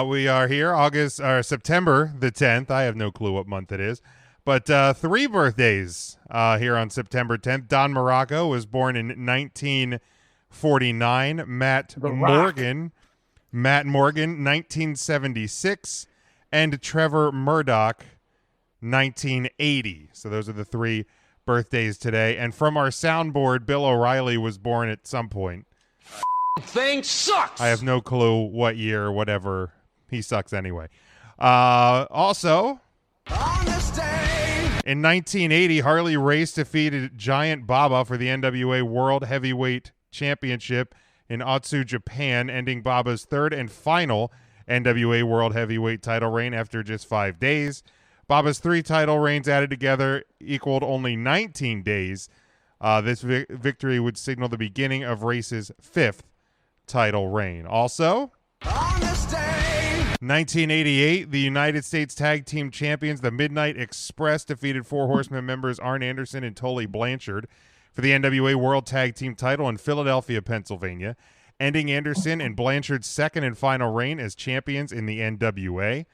We are here September the 10th. I have no clue what month it is. But 3 birthdays here on September 10th. Don Morocco was born in 1949. Matt Morgan, 1976. And Trevor Murdoch, 1980. So those are the 3 birthdays today. And from our soundboard, Bill O'Reilly was born at some point. Thing sucks. I have no clue what year or whatever. He sucks anyway. Also, in 1980, Harley Race defeated Giant Baba for the NWA World Heavyweight Championship in Otsu, Japan, ending Baba's 3rd and final NWA World Heavyweight title reign after just 5 days. Baba's 3 title reigns added together equaled only 19 days. This victory would signal the beginning of Race's 5th title reign. Also, 1988, the United States Tag Team Champions, the Midnight Express, defeated 4 Horsemen members Arn Anderson and Tully Blanchard for the NWA World Tag Team title in Philadelphia, Pennsylvania, ending Anderson and Blanchard's 2nd and final reign as champions in the NWA.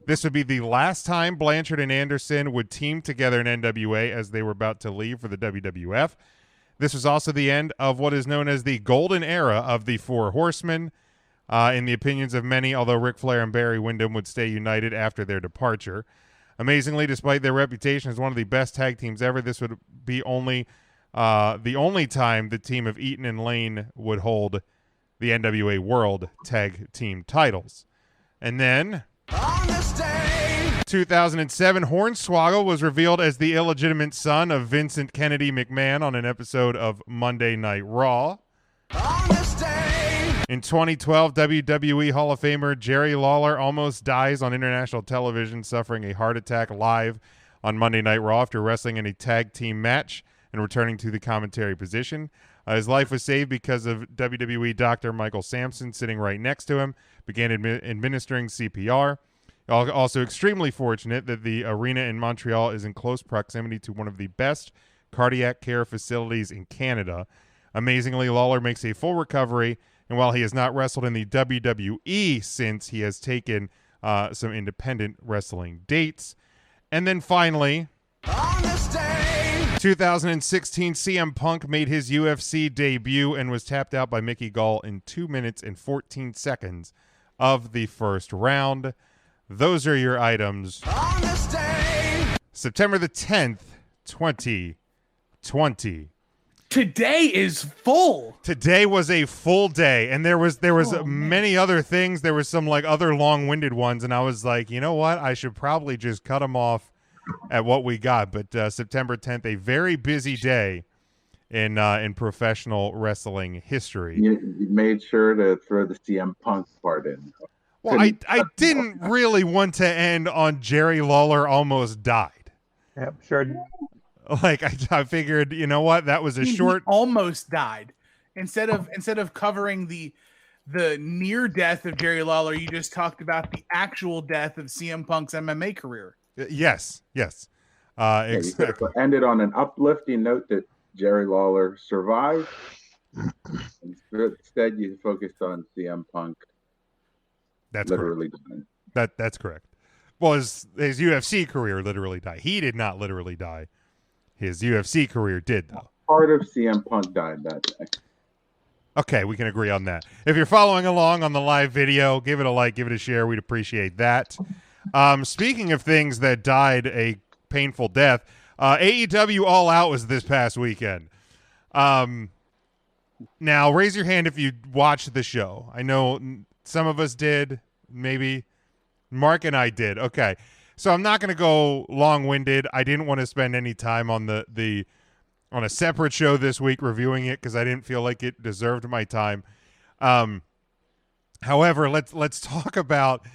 This would be the last time Blanchard and Anderson would team together in NWA, as they were about to leave for the WWF. This was also the end of what is known as the golden era of the 4 Horsemen, in the opinions of many, although Ric Flair and Barry Windham would stay united after their departure. Amazingly, despite their reputation as one of the best tag teams ever, this would be the only time the team of Eaton and Lane would hold the NWA World Tag Team titles. And then, 2007, Hornswoggle was revealed as the illegitimate son of Vincent Kennedy McMahon on an episode of Monday Night Raw. In 2012, WWE Hall of Famer Jerry Lawler almost dies on international television, suffering a heart attack live on Monday Night Raw after wrestling in a tag team match and returning to the commentary position. His life was saved because of WWE Dr. Michael Sampson, sitting right next to him, began administering CPR. Also extremely fortunate that the arena in Montreal is in close proximity to one of the best cardiac care facilities in Canada. Amazingly, Lawler makes a full recovery, and while he has not wrestled in the WWE since, he has taken some independent wrestling dates. And then finally, 2016, CM Punk made his UFC debut and was tapped out by Mickey Gall in 2 minutes and 14 seconds of the first round. Those are your items. September the 10th, 2020. Today is full. Today was a full day, and there was many other things. There was some like other long-winded ones, and I was like, you know what? I should probably just cut them off at what we got. But September 10th, a very busy day in professional wrestling history. You made sure to throw the CM Punk part in. Well, I didn't really want to end on Jerry Lawler almost died. Yep, sure. Like I figured, you know what? That was a short. He almost died. Instead of covering the near death of Jerry Lawler, you just talked about the actual death of CM Punk's MMA career. Yes. Exactly. You ended on an uplifting note that Jerry Lawler survived. Instead, you focused on CM Punk. That's literally correct. That's correct. Well, his UFC career literally died. He did not literally die. His UFC career did, though. Part of CM Punk died that day. Okay, we can agree on that. If you're following along on the live video, give it a like, give it a share. We'd appreciate that. Speaking of things that died a painful death, AEW All Out was this past weekend. Now, raise your hand if you watched the show. I know some of us did, maybe. Mark and I did. Okay. So I'm not going to go long-winded. I didn't want to spend any time on on a separate show this week reviewing it because I didn't feel like it deserved my time. However, let's talk about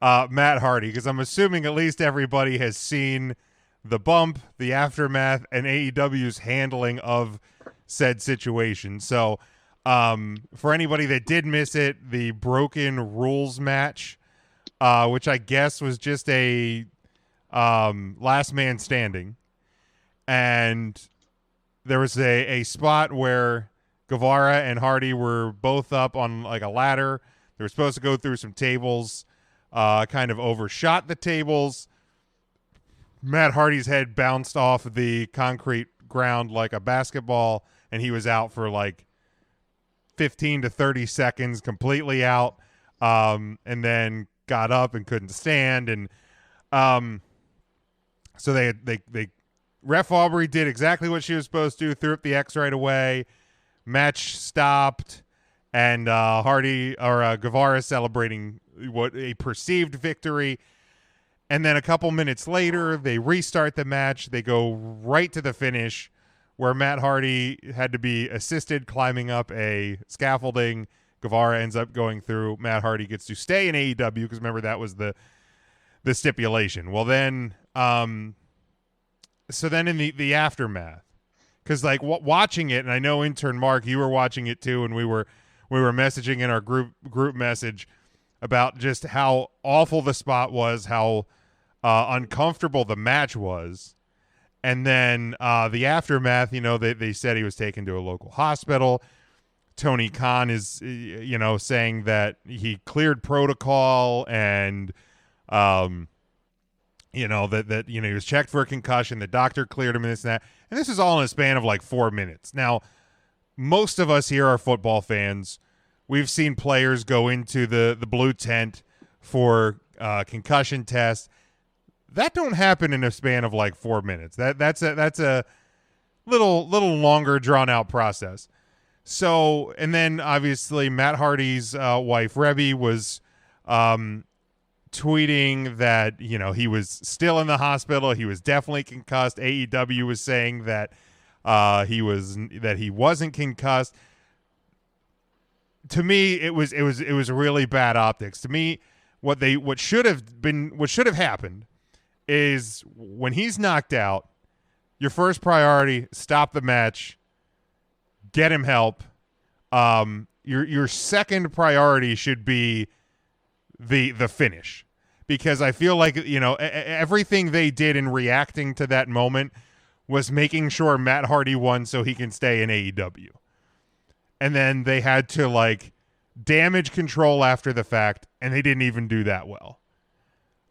Matt Hardy, because I'm assuming at least everybody has seen the bump, the aftermath, and AEW's handling of said situation. So for anybody that did miss it, the Broken Rules match, which I guess was just a last man standing. And there was a spot where Guevara and Hardy were both up on like a ladder. They were supposed to go through some tables. kind of overshot the tables. Matt Hardy's head bounced off the concrete ground like a basketball, and he was out for like 15 to 30 seconds, completely out, and then got up and couldn't stand. And so they Ref Aubrey did exactly what she was supposed to, threw up the X right away. Match stopped, and Guevara celebrating what a perceived victory. And then a couple minutes later, they restart the match. They go right to the finish, where Matt Hardy had to be assisted climbing up a scaffolding. Guevara ends up going through. Matt Hardy gets to stay in AEW because remember that was the stipulation. Well, then, so then in the aftermath, because like watching it, and I know intern Mark, you were watching it too, and we were messaging in our group message about just how awful the spot was, how uncomfortable the match was. And then the aftermath, they said he was taken to a local hospital. Tony Khan is, saying that he cleared protocol and, that he was checked for a concussion. The doctor cleared him and this and that. And this is all in a span of like 4 minutes. Now, most of us here are football fans. We've seen players go into the blue tent for concussion tests. That don't happen in a span of like 4 minutes. That's a little longer drawn out process. So, and then obviously Matt Hardy's wife Rebby was tweeting that he was still in the hospital. He was definitely concussed. AEW was saying that he wasn't concussed. To me, it was really bad optics. To me, what should have happened is when he's knocked out, your first priority, stop the match, get him help. Your second priority should be the finish, because I feel like everything they did in reacting to that moment was making sure Matt Hardy won so he can stay in AEW. And then they had to like damage control after the fact, and they didn't even do that well.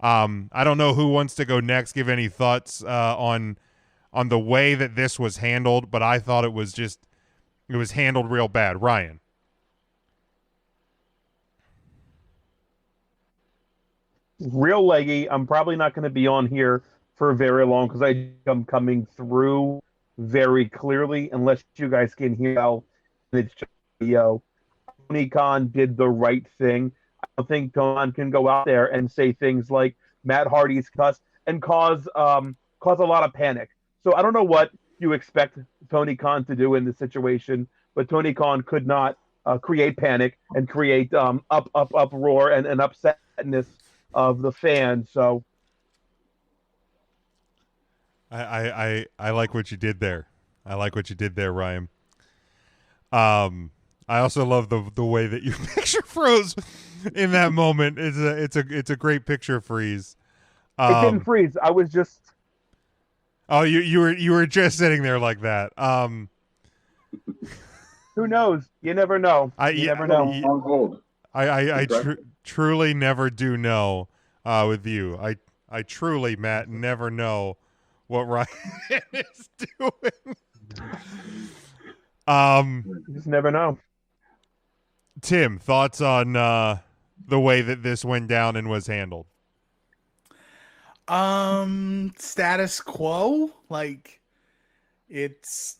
I don't know who wants to go next, give any thoughts on the way that this was handled, but I thought it was handled real bad. Ryan. Real leggy. I'm probably not going to be on here for very long because I'm coming through very clearly, unless you guys can hear how it's just video. Tony Khan did the right thing. I don't think Khan can go out there and say things like Matt Hardy's cuss and cause a lot of panic. So I don't know what you expect Tony Khan to do in this situation, but Tony Khan could not create panic and create uproar and upsetness of the fans. So I like what you did there. Ryan. I also love the way that your picture froze in that moment. It's a great picture freeze. It didn't freeze. I was just. Oh, you were just sitting there like that. Who knows? You never know. You never know. On hold. I truly never do know with you. I truly, Matt, never know what Ryan is doing. You just never know. Tim, thoughts on the way that this went down and was handled? Status quo. Like, it's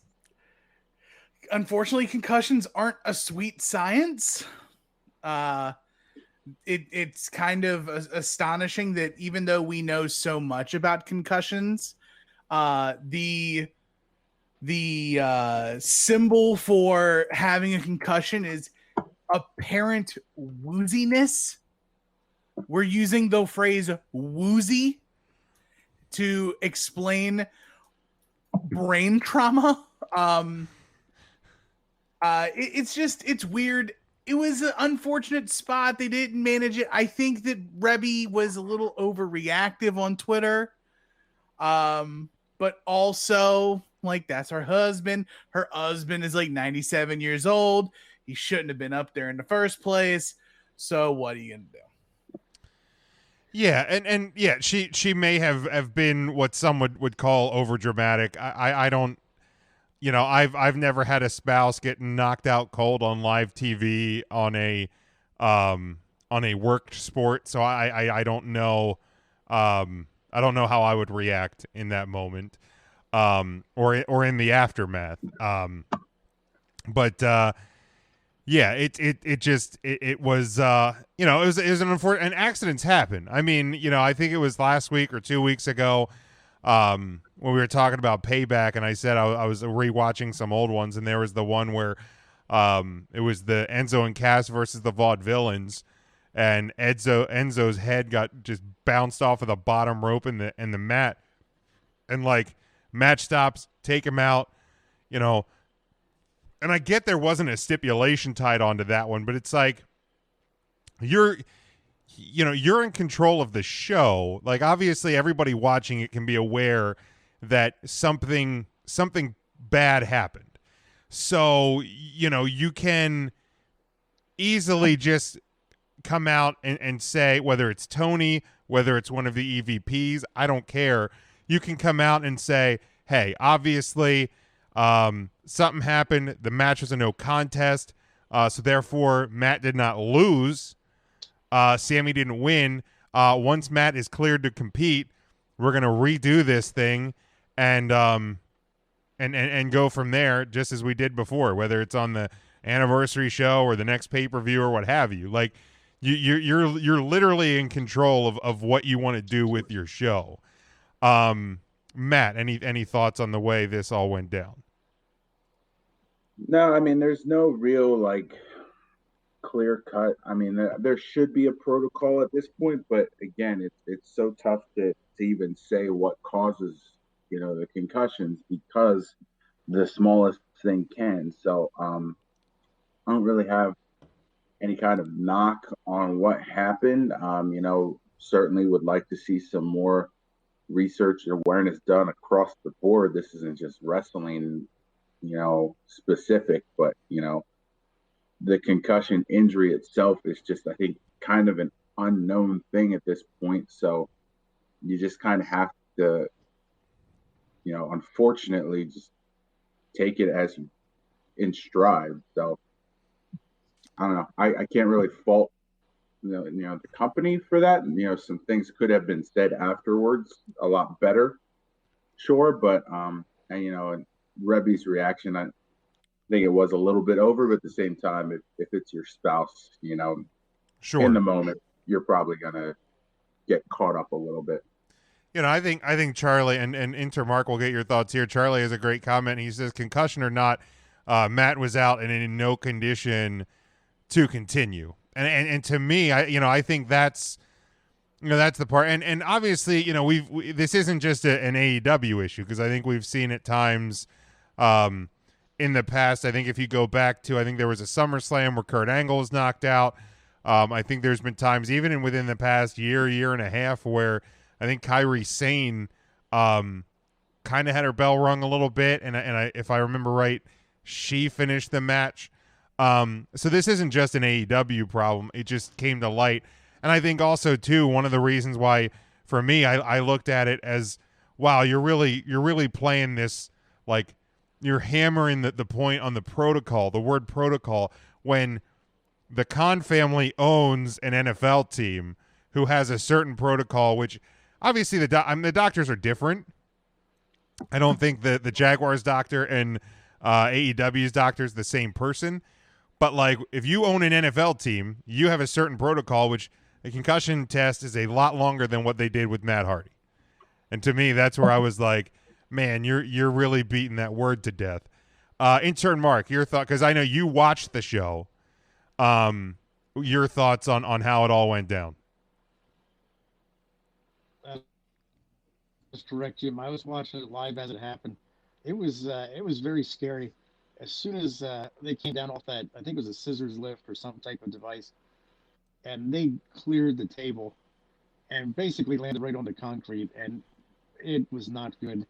unfortunately concussions aren't a sweet science. It's kind of astonishing that even though we know so much about concussions, the symbol for having a concussion is apparent wooziness. We're using the phrase woozy to explain brain trauma. It's weird. It was an unfortunate spot. They didn't manage it. I think that Rebby was a little overreactive on Twitter. But also, like, that's her husband. Her husband is like 97 years old. He shouldn't have been up there in the first place. So what are you going to do? Yeah, and yeah, she may have been what some would call over dramatic. I don't, I've never had a spouse get knocked out cold on live TV on a worked sport, so I don't know, I don't know how I would react in that moment, or in the aftermath. But yeah, it was it was an unfortunate, and accidents happen. I mean, I think it was last week or 2 weeks ago, when we were talking about Payback, and I said I was rewatching some old ones, and there was the one where it was the Enzo and Cass versus the Vaudevillains, and Enzo's head got just bounced off of the bottom rope in the mat, and like match stops, take him out, you know. And I get there wasn't a stipulation tied onto that one, but it's like you're in control of the show. Like, obviously everybody watching it can be aware that something bad happened. So, you can easily just come out and say, whether it's Tony, whether it's one of the EVPs, I don't care. You can come out and say, hey, obviously something happened. The match was a no contest. So therefore, Matt did not lose. Sammy didn't win. Once Matt is cleared to compete, we're going to redo this thing and go from there, just as we did before, whether it's on the anniversary show or the next pay-per-view or what have you. Like, you're literally in control of what you want to do with your show. Matt, any thoughts on the way this all went down? No, I mean, there's no real clear cut. I mean, there should be a protocol at this point, but again, it's so tough to even say what causes the concussions, because the smallest thing can. So I don't really have any kind of knock on what happened. Certainly would like to see some more research and awareness done across the board. This isn't just wrestling, specific, but the concussion injury itself is just, I think, kind of an unknown thing at this point. So you just kind of have to, unfortunately, just take it as in stride. So I don't know. I can't really fault the company for that. Some things could have been said afterwards a lot better, sure. But and Rebby's reaction, I think it was a little bit over, but at the same time, if it's your spouse, Sure. in the moment, you're probably gonna get caught up a little bit. I think Charlie and Intermark will get your thoughts here. Charlie has a great comment. He says, concussion or not, Matt was out and in no condition to continue. And to me, I think that's that's the part. And obviously, this isn't just an AEW issue, because I think we've seen at times in the past. I think if you go back to, I think there was a SummerSlam where Kurt Angle was knocked out. I think there's been times even within the past year and a half where I think Kairi Sane kind of had her bell rung a little bit, and I, if I remember right, she finished the match. So this isn't just an AEW problem. It just came to light. And I think also too, one of the reasons why for me, I looked at it as, wow, you're really playing this, like you're hammering the point on the protocol, the word protocol, when the Khan family owns an NFL team who has a certain protocol, which obviously the doctors are different. I don't think the Jaguars doctor and AEW's doctor is the same person. But like, if you own an NFL team, you have a certain protocol, which a concussion test is a lot longer than what they did with Matt Hardy. And to me, that's where I was like, man, you're really beating that word to death. Intern Mark, your thought, because I know you watched the show. Your thoughts on how it all went down. That's correct, Jim. I was watching it live as it happened. It was very scary. As soon as they came down off that, I think it was a scissors lift or some type of device, and they cleared the table and basically landed right on the concrete, and it was not good.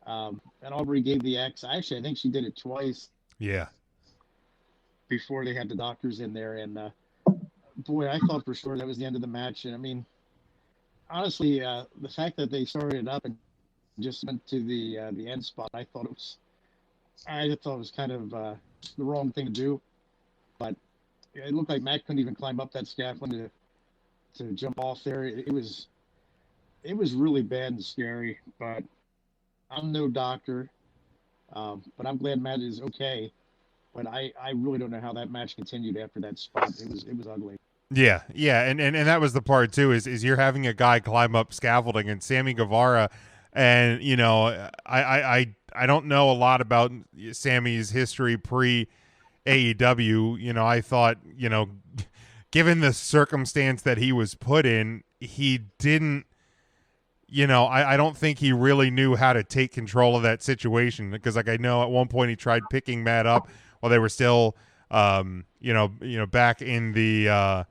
And Aubrey gave the X. Actually, I think she did it twice. Yeah. Before they had the doctors in there, and boy, I thought for sure that was the end of the match. And I mean, honestly, the fact that they started it up and just went to the end spot, I thought it was kind of the wrong thing to do. But it looked like Matt couldn't even climb up that scaffold to jump off there. It was really bad and scary. But I'm no doctor. But I'm glad Matt is okay. But I really don't know how that match continued after that spot. It was ugly. Yeah, yeah, and that was the part too. Is you're having a guy climb up scaffolding and Sammy Guevara, and I don't know a lot about Sammy's history pre AEW. I thought given the circumstance that he was put in, he didn't. I don't think he really knew how to take control of that situation because, like, I know at one point he tried picking Matt up while they were still, back in the.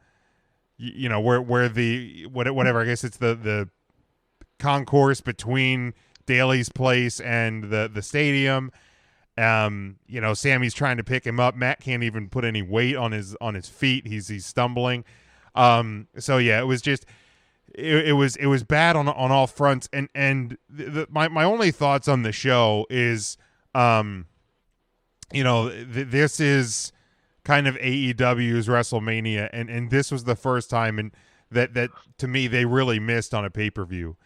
Where the whatever, I guess it's the concourse between Daly's place and the stadium. Sammy's trying to pick him up. Matt can't even put any weight on his feet. He's stumbling. So yeah, it was just it was bad on all fronts. And my only thoughts on the show is this is kind of AEW's WrestleMania, and this was the first time and that to me they really missed on a pay-per-view.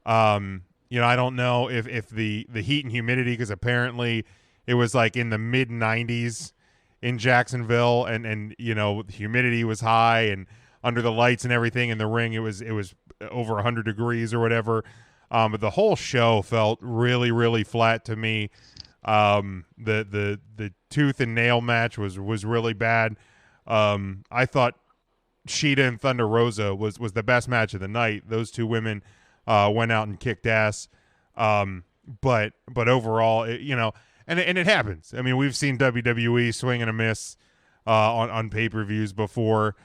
I don't know if the heat and humidity, because apparently it was like in the mid 90s in Jacksonville, and the humidity was high, and under the lights and everything in the ring it was over 100 degrees or whatever. But the whole show felt really, really flat to me. The tooth and nail match was really bad. I thought Sheeta and Thunder Rosa was the best match of the night. Those two women went out and kicked ass. But overall, and it happens. I mean, we've seen WWE swing and a miss on pay-per-views before.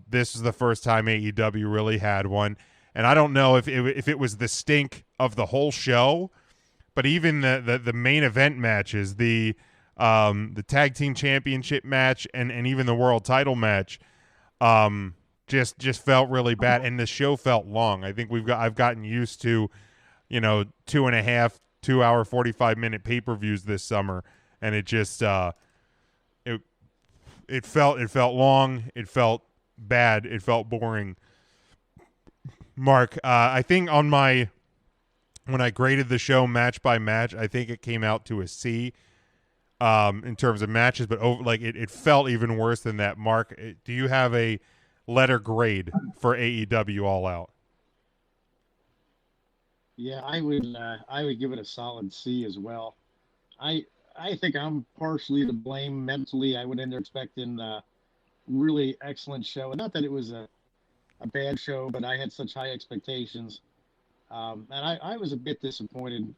This is the first time AEW really had one, and I don't know if it was the stink of the whole show. But even the main event matches, the tag team championship match and even the world title match, just felt really bad, and the show felt long. I think I've gotten used to, 2.5 2 hour 45-minute pay-per-views this summer, and it just it felt long, it felt bad, it felt boring. Mark, I think when I graded the show match by match, I think it came out to a C in terms of matches, but it felt even worse than that. Mark, do you have a letter grade for AEW All Out? Yeah, I would give it a solid C as well. I think I'm partially to blame mentally. I went in there expecting a really excellent show, and not that it was a bad show, but I had such high expectations. And I was a bit disappointed.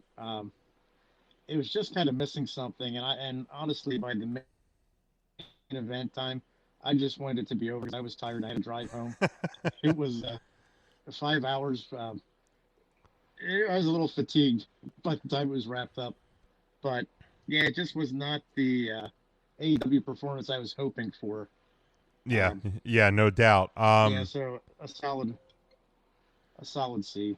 It was just kind of missing something, and honestly, by the main event time, I just wanted it to be over because I was tired. I had to drive home. It was 5 hours. I was a little fatigued by the time it was wrapped up, but yeah, it just was not the AEW performance I was hoping for. Yeah, no doubt. Yeah, so a solid C.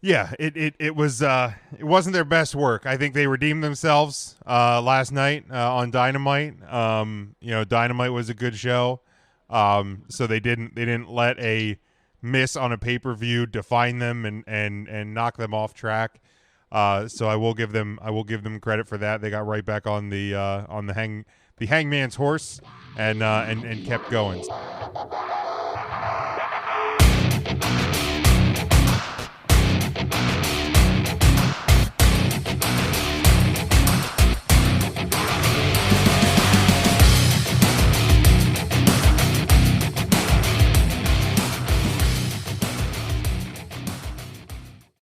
Yeah, it was it wasn't their best work. I think they redeemed themselves last night on Dynamite. Dynamite was a good show. So they didn't let a miss on a pay-per-view define them and knock them off track. So I will give them credit for that. They got right back on the hangman's horse and kept going.